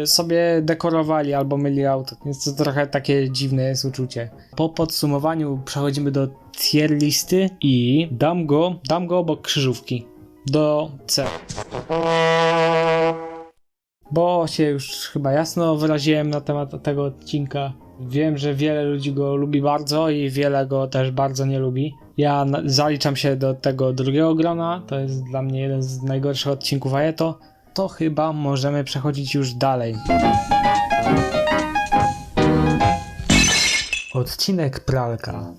sobie dekorowali albo myli auto, więc to trochę takie dziwne jest uczucie. Po podsumowaniu przechodzimy do tier listy i dam go obok krzyżówki do C. Bo się już chyba jasno wyraziłem na temat tego odcinka. Wiem, że wiele ludzi go lubi bardzo i wiele go też bardzo nie lubi. Ja zaliczam się do tego drugiego grona, to jest dla mnie jeden z najgorszych odcinków Aeto. To chyba możemy przechodzić już dalej. Odcinek pralka.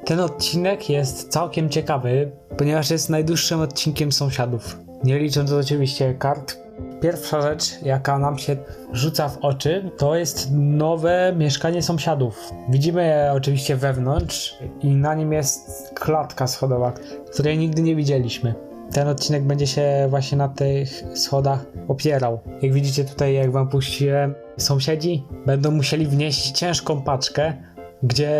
Ten odcinek jest całkiem ciekawy, ponieważ jest najdłuższym odcinkiem sąsiadów. Nie licząc oczywiście kart. Pierwsza rzecz, jaka nam się rzuca w oczy, to jest nowe mieszkanie sąsiadów. Widzimy je oczywiście wewnątrz i na nim jest klatka schodowa, której nigdy nie widzieliśmy. Ten odcinek będzie się właśnie na tych schodach opierał. Jak widzicie tutaj, jak wam puściłem, sąsiedzi będą musieli wnieść ciężką paczkę, gdzie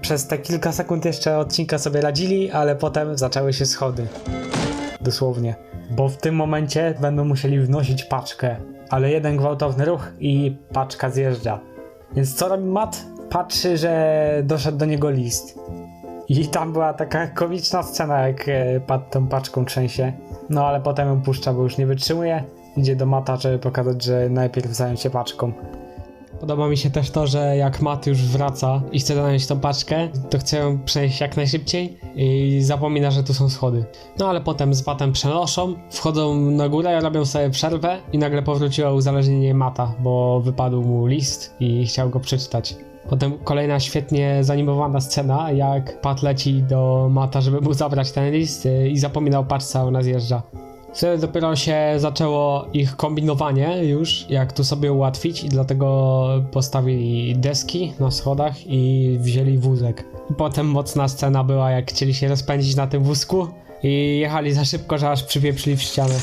przez te kilka sekund jeszcze odcinka sobie radzili, ale potem zaczęły się schody. Dosłownie. Bo w tym momencie będą musieli wnosić paczkę, ale jeden gwałtowny ruch i paczka zjeżdża. Więc co robi Matt? Patrzy, że doszedł do niego list. I tam była taka komiczna scena, jak Pat tą paczką trzęsie. No ale potem ją puszcza, bo już nie wytrzymuje. Idzie do Mata, żeby pokazać, że najpierw zająć się paczką. Podoba mi się też to, że jak Matt już wraca i chce zająć tą paczkę, to chce ją przejść jak najszybciej i zapomina, że tu są schody. No ale potem z Mattem przenoszą, wchodzą na górę, robią sobie przerwę i nagle powróciło uzależnienie Matta, bo wypadł mu list i chciał go przeczytać. Potem kolejna świetnie zanimowana scena, jak Pat leci do Matta, żeby mu zabrać ten list i zapomina o paczce, a ona zjeżdża. Wtedy dopiero się zaczęło ich kombinowanie już, jak tu sobie ułatwić i dlatego postawili deski na schodach i wzięli wózek. I potem mocna scena była, jak chcieli się rozpędzić na tym wózku i jechali za szybko, że aż przypieprzyli w ścianę.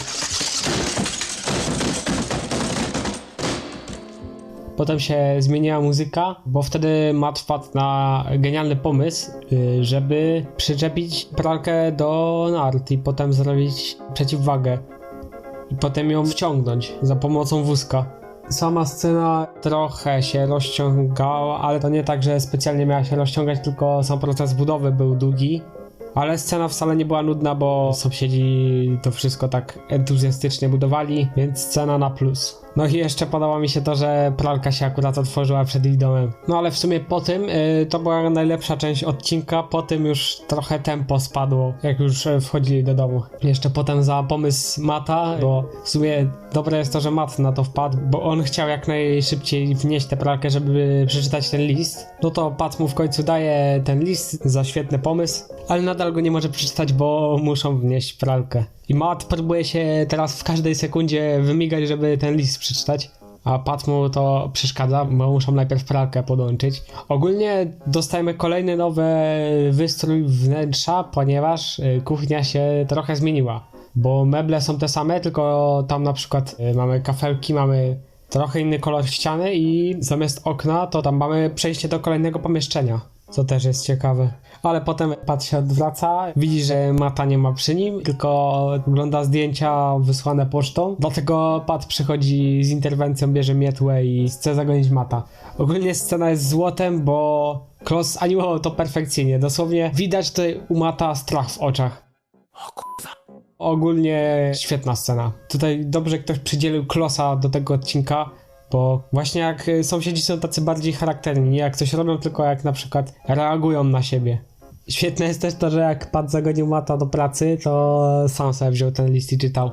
Potem się zmieniła muzyka, bo wtedy Matt wpadł na genialny pomysł, żeby przyczepić pralkę do nart i potem zrobić przeciwwagę. I potem ją wciągnąć za pomocą wózka. Sama scena trochę się rozciągała, ale to nie tak, że specjalnie miała się rozciągać, tylko sam proces budowy był długi. Ale scena wcale nie była nudna, bo sąsiedzi to wszystko tak entuzjastycznie budowali, więc scena na plus. No i jeszcze podoba mi się to, że pralka się akurat otworzyła przed ich domem. No ale w sumie po tym to była najlepsza część odcinka, po tym już trochę tempo spadło, jak już wchodzili do domu. Jeszcze potem za pomysł Matta, bo w sumie dobre jest to, że Matt na to wpadł, bo on chciał jak najszybciej wnieść tę pralkę, żeby przeczytać ten list. No to Pat mu w końcu daje ten list za świetny pomysł, ale nadal go nie może przeczytać, bo muszą wnieść pralkę. I Matt próbuje się teraz w każdej sekundzie wymigać, żeby ten list przeczytać, a Pat mu to przeszkadza, bo muszą najpierw pralkę podłączyć. Ogólnie dostajemy kolejny nowy wystrój wnętrza, ponieważ kuchnia się trochę zmieniła. Bo meble są te same, tylko tam na przykład mamy kafelki, mamy trochę inny kolor ściany i zamiast okna to tam mamy przejście do kolejnego pomieszczenia, co też jest ciekawe. Ale potem Pat się odwraca, widzi, że Matta nie ma przy nim, tylko ogląda zdjęcia wysłane pocztą. Dlatego Pat przychodzi z interwencją, bierze mietłę i chce zagonić Matta. Ogólnie scena jest złotem, bo Kloss animował to perfekcyjnie. Dosłownie widać tutaj u Matta strach w oczach. O kurwa. Ogólnie świetna scena. Tutaj dobrze ktoś przydzielił Klossa do tego odcinka, bo właśnie jak sąsiedzi są tacy bardziej charakterni, nie jak coś robią, tylko jak na przykład reagują na siebie. Świetne jest też to, że jak Pat zagonił Matta do pracy, to sam sobie wziął ten list i czytał.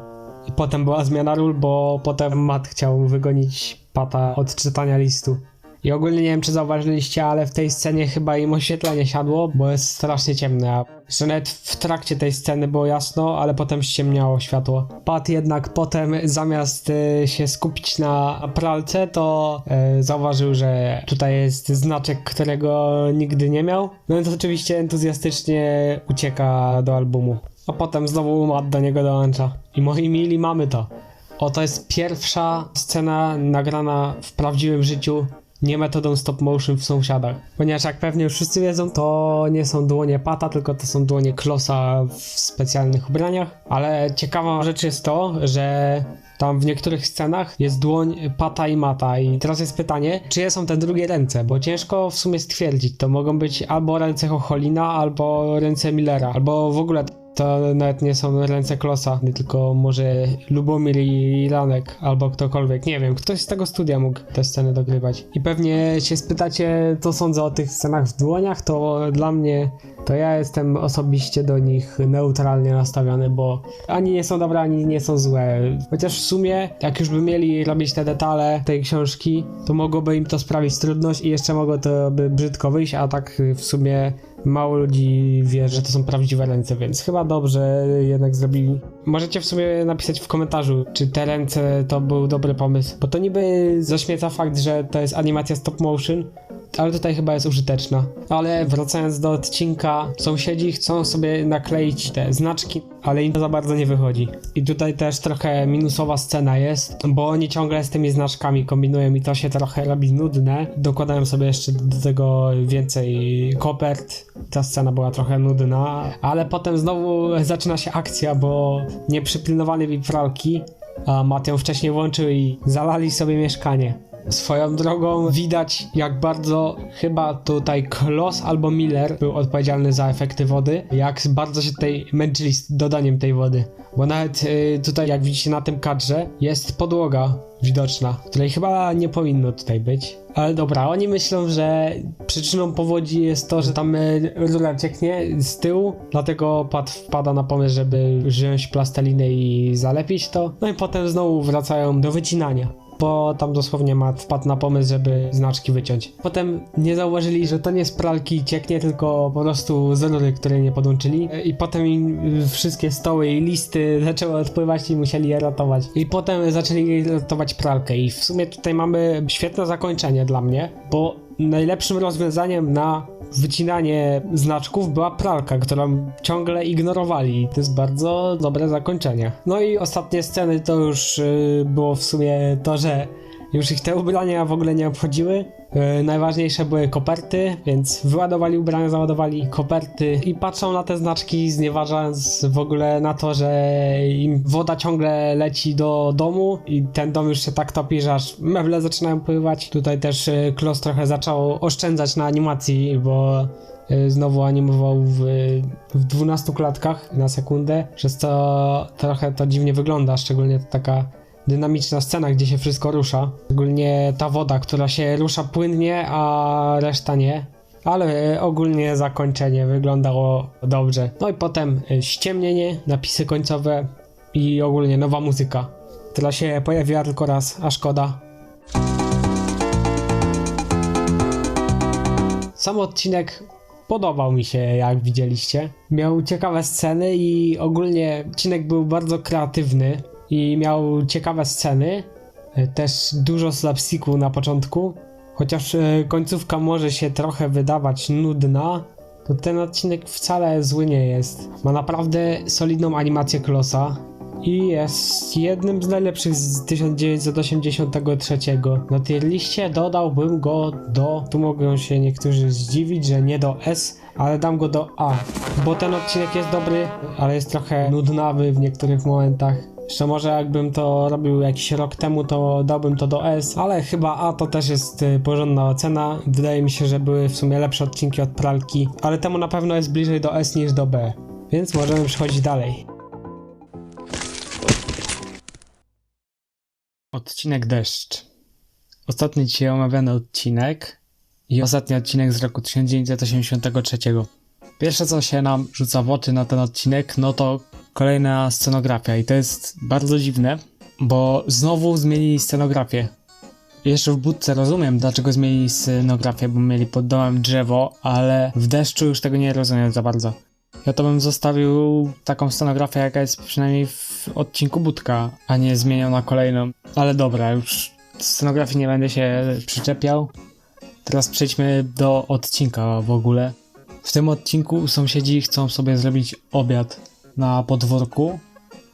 I potem była zmiana ról, bo potem Matt chciał wygonić Pata od czytania listu. I ogólnie nie wiem, czy zauważyliście, ale w tej scenie chyba im oświetlenie siadło, bo jest strasznie ciemne. Że nawet w trakcie tej sceny było jasno, ale potem ściemniało światło. Pat jednak potem zamiast się skupić na pralce, to zauważył, że tutaj jest znaczek, którego nigdy nie miał. No więc oczywiście entuzjastycznie ucieka do albumu. A potem znowu Matt do niego dołącza. I moi mili, mamy to. Oto jest pierwsza scena nagrana w prawdziwym życiu, nie metodą stop motion w Sąsiadach. Ponieważ jak pewnie już wszyscy wiedzą, to nie są dłonie Pata, tylko to są dłonie Klossa w specjalnych ubraniach. Ale ciekawa rzecz jest to, że tam w niektórych scenach jest dłoń Pata i Matta. I teraz jest pytanie, czyje są te drugie ręce? Bo ciężko w sumie stwierdzić. To mogą być albo ręce Chocholina, albo ręce Millera, albo w ogóle to nawet nie są ręce Klossa, tylko może Lubomir i Ranek, albo ktokolwiek, nie wiem, ktoś z tego studia mógł te sceny dogrywać. I pewnie się spytacie, co sądzę o tych scenach w dłoniach, to dla mnie, to ja jestem osobiście do nich neutralnie nastawiony, bo ani nie są dobre, ani nie są złe. Chociaż w sumie, jak już by mieli robić te detale tej książki, to mogłoby im to sprawić trudność i jeszcze mogło to by brzydko wyjść, a tak w sumie mało ludzi wie, że to są prawdziwe ręce, więc chyba dobrze jednak zrobili. Możecie w sumie napisać w komentarzu, czy te ręce to był dobry pomysł, bo to niby zaśmieca fakt, że to jest animacja stop motion, ale tutaj chyba jest użyteczna. Ale wracając do odcinka, sąsiedzi chcą sobie nakleić te znaczki, ale im to za bardzo nie wychodzi. I tutaj też trochę minusowa scena jest, bo oni ciągle z tymi znaczkami kombinują i to się trochę robi nudne. Dokładają sobie jeszcze do tego więcej kopert. Ta scena była trochę nudna, ale potem znowu zaczyna się akcja, bo nie przypilnowali pralki, a Matt ją wcześniej włączył i zalali sobie mieszkanie. Swoją drogą widać, jak bardzo chyba tutaj Kloss albo Miller był odpowiedzialny za efekty wody, jak bardzo się tutaj męczyli z dodaniem tej wody. Bo nawet tutaj, jak widzicie na tym kadrze, jest podłoga widoczna, której chyba nie powinno tutaj być. Ale dobra, oni myślą, że przyczyną powodzi jest to, że tam rura cieknie z tyłu, dlatego Pat wpada na pomysł, żeby wziąć plastelinę i zalepić to. No i potem znowu wracają do wycinania, bo tam dosłownie Matt wpadł na pomysł, żeby znaczki wyciąć. Potem nie zauważyli, że to nie z pralki cieknie, tylko po prostu z rury, której nie podłączyli. I potem im wszystkie stoły i listy zaczęły odpływać i musieli je ratować. I potem zaczęli ratować pralkę i w sumie tutaj mamy świetne zakończenie dla mnie, bo najlepszym rozwiązaniem na wycinanie znaczków była pralka, którą ciągle ignorowali. To jest bardzo dobre zakończenie. No i ostatnie sceny to już było w sumie to, że już ich te ubrania w ogóle nie obchodziły. Najważniejsze były koperty, więc wyładowali ubrania, załadowali koperty i patrzą na te znaczki, znieważając w ogóle na to, że im woda ciągle leci do domu i ten dom już się tak topi, że aż meble zaczynają pływać. Tutaj też Kloss trochę zaczął oszczędzać na animacji, bo znowu animował w 12 klatkach na sekundę, przez co trochę to dziwnie wygląda, szczególnie to taka dynamiczna scena, gdzie się wszystko rusza. Szczególnie ta woda, która się rusza płynnie, a reszta nie. Ale ogólnie zakończenie wyglądało dobrze. No i potem ściemnienie, napisy końcowe i ogólnie nowa muzyka, która się pojawiła tylko raz, a szkoda. Sam odcinek podobał mi się, jak widzieliście. Miał ciekawe sceny i ogólnie odcinek był bardzo kreatywny i miał ciekawe sceny, też dużo slapsticku na początku, chociaż końcówka może się trochę wydawać nudna, to ten odcinek wcale zły nie jest. Ma naprawdę solidną animację Klossa i jest jednym z najlepszych z 1983. Na tej liście dodałbym go do, tu mogą się niektórzy zdziwić, że nie do S, ale dam go do A, bo ten odcinek jest dobry, ale jest trochę nudnawy w niektórych momentach. Jeszcze może jakbym to robił jakiś rok temu, to dałbym to do S, ale chyba A to też jest porządna ocena. Wydaje mi się, że były w sumie lepsze odcinki od pralki, ale temu na pewno jest bliżej do S niż do B, więc możemy przechodzić dalej. Odcinek Deszcz. Ostatni dzisiaj omawiany odcinek i ostatni odcinek z roku 1983. Pierwsze, co się nam rzuca w oczy na ten odcinek, no to kolejna scenografia i to jest bardzo dziwne, bo znowu zmienili scenografię. Jeszcze w budce rozumiem, dlaczego zmienili scenografię, bo mieli pod domem drzewo, ale w deszczu już tego nie rozumiem za bardzo. Ja to bym zostawił taką scenografię, jaka jest przynajmniej w odcinku Budka, a nie zmieniał na kolejną. Ale dobra, już scenografii nie będę się przyczepiał. Teraz przejdźmy do odcinka w ogóle. W tym odcinku sąsiedzi chcą sobie zrobić obiad na podwórku.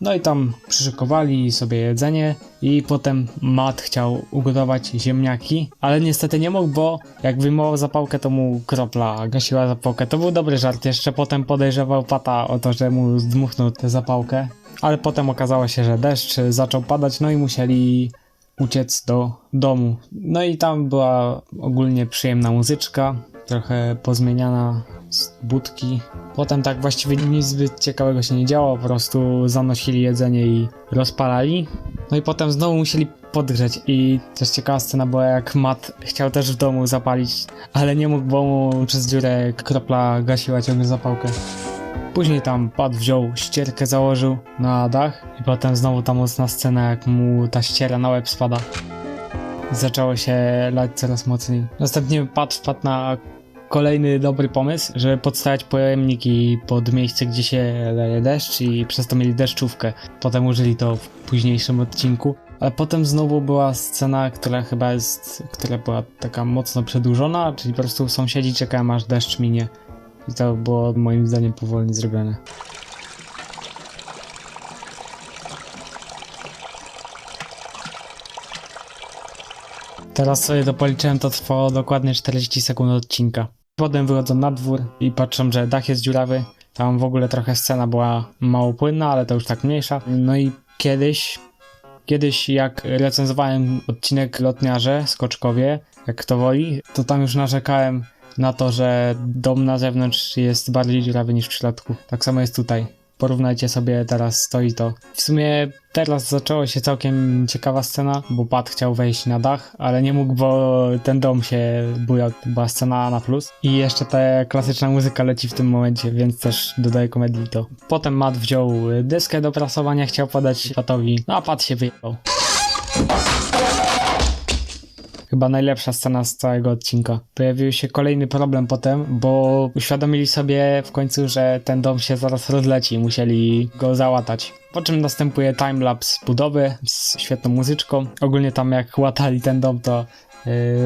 No i tam przyszykowali sobie jedzenie i potem Matt chciał ugotować ziemniaki, ale niestety nie mógł, bo jak wyjmował zapałkę, to mu kropla gasiła zapałkę. To był dobry żart, jeszcze potem podejrzewał Pata o to, że mu zdmuchnął tę zapałkę, ale potem okazało się, że deszcz zaczął padać, no i musieli uciec do domu. No i tam była ogólnie przyjemna muzyczka, trochę pozmieniana z budki. Potem tak właściwie nic zbyt ciekawego się nie działo, po prostu zanosili jedzenie i rozpalali. No i potem znowu musieli podgrzeć i też ciekawa scena była, jak Matt chciał też w domu zapalić, ale nie mógł, bo mu przez dziurę kropla gasiła ciągle zapałkę. Później tam Pat wziął ścierkę, założył na dach i potem znowu ta mocna scena, jak mu ta ściera na łeb spada. Zaczęło się lać coraz mocniej. Następnie Pat wpadł na kolejny dobry pomysł, żeby podstawiać pojemniki pod miejsce, gdzie się leje deszcz i przez to mieli deszczówkę. Potem użyli to w późniejszym odcinku. Ale potem znowu była scena, która była taka mocno przedłużona, czyli po prostu sąsiedzi czekają, aż deszcz minie. I to było moim zdaniem powolnie zrobione. Teraz sobie to policzyłem, to trwało dokładnie 40 sekund odcinka. Potem wychodzą na dwór i patrzą, że dach jest dziurawy. Tam w ogóle trochę scena była mało płynna, ale to już tak mniejsza. No i kiedyś jak recenzowałem odcinek Lotniarze, Skoczkowie, jak kto woli, to tam już narzekałem na to, że dom na zewnątrz jest bardziej dziurawy niż w środku. Tak samo jest tutaj. Porównajcie sobie teraz to i to. W sumie teraz zaczęła się całkiem ciekawa scena, bo Pat chciał wejść na dach, ale nie mógł, bo ten dom się bujał. Była scena na plus. I jeszcze ta klasyczna muzyka leci w tym momencie, więc też dodaje komedii to. Potem Matt wziął deskę do prasowania, chciał podać Patowi, no a Pat się wyjechał. Chyba najlepsza scena z całego odcinka. Pojawił się kolejny problem potem, bo uświadomili sobie w końcu, że ten dom się zaraz rozleci i musieli go załatać. Po czym następuje timelapse budowy z świetną muzyczką. Ogólnie tam jak łatali ten dom, to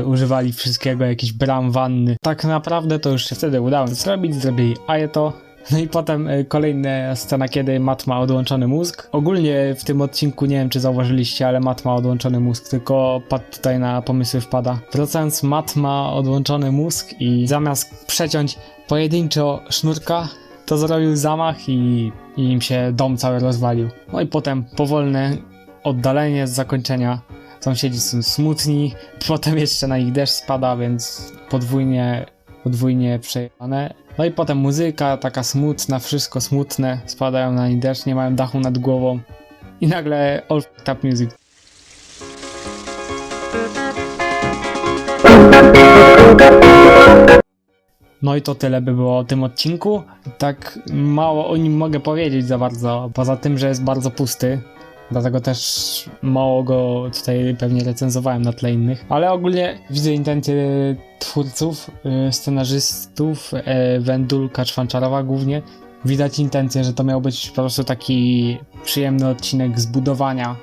używali wszystkiego, jakichś bram, wanny. Tak naprawdę to już się wtedy udało zrobić, zrobili Ajeto. No i potem kolejna scena, kiedy Matt ma odłączony mózg. Ogólnie w tym odcinku, nie wiem czy zauważyliście, ale Matt ma odłączony mózg, tylko Pat tutaj na pomysły wpada. Wracając, Matt ma odłączony mózg i zamiast przeciąć pojedynczo sznurka, to zrobił zamach i im się dom cały rozwalił. No i potem powolne oddalenie z zakończenia. Sąsiedzi są smutni, potem jeszcze na nich deszcz spada, więc podwójnie przejechane. No i potem muzyka taka smutna, wszystko smutne, spadają na nich deszcz, nie mają dachu nad głową i nagle all fucked up music. No i to tyle by było o tym odcinku. Tak mało o nim mogę powiedzieć za bardzo, poza tym, że jest bardzo pusty. Dlatego też mało go tutaj pewnie recenzowałem na tle innych. Ale ogólnie widzę intencje twórców, scenarzystów, Wendulka Czwanczarowa głównie. Widać intencję, że to miał być po prostu taki przyjemny odcinek zbudowania.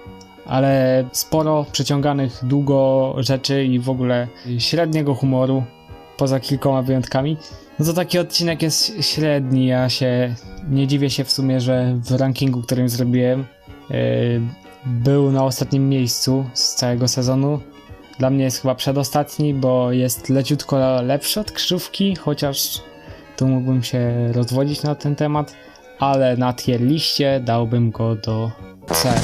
Ale sporo przeciąganych długo rzeczy i w ogóle średniego humoru, poza kilkoma wyjątkami. No to taki odcinek jest średni, ja się nie dziwię się w sumie, że w rankingu, którym zrobiłem, był na ostatnim miejscu z całego sezonu. Dla mnie jest chyba przedostatni, bo jest leciutko lepszy od Krzyżówki, chociaż tu mógłbym się rozwodzić na ten temat, ale na tier liście dałbym go do C,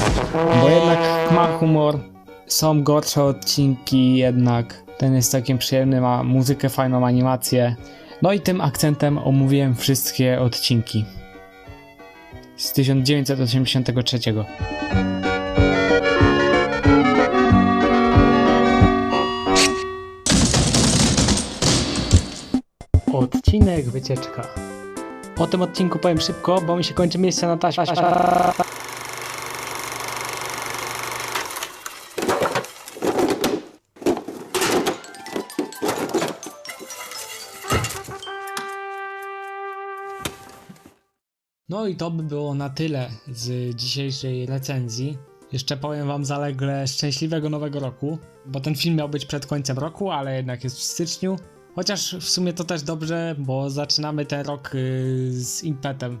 bo jednak ma humor, są gorsze odcinki, jednak ten jest całkiem przyjemny, ma muzykę, fajną animację. No i tym akcentem omówiłem wszystkie odcinki z 1983. Odcinek wycieczka. O tym odcinku powiem szybko, bo mi się kończy miejsce na taśmie. No i to by było na tyle z dzisiejszej recenzji. Jeszcze powiem wam zalegle szczęśliwego nowego roku, bo ten film miał być przed końcem roku, ale jednak jest w styczniu. Chociaż w sumie to też dobrze, bo zaczynamy ten rok z impetem.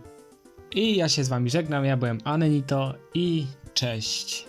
I ja się z wami żegnam, ja byłem Anenito i cześć.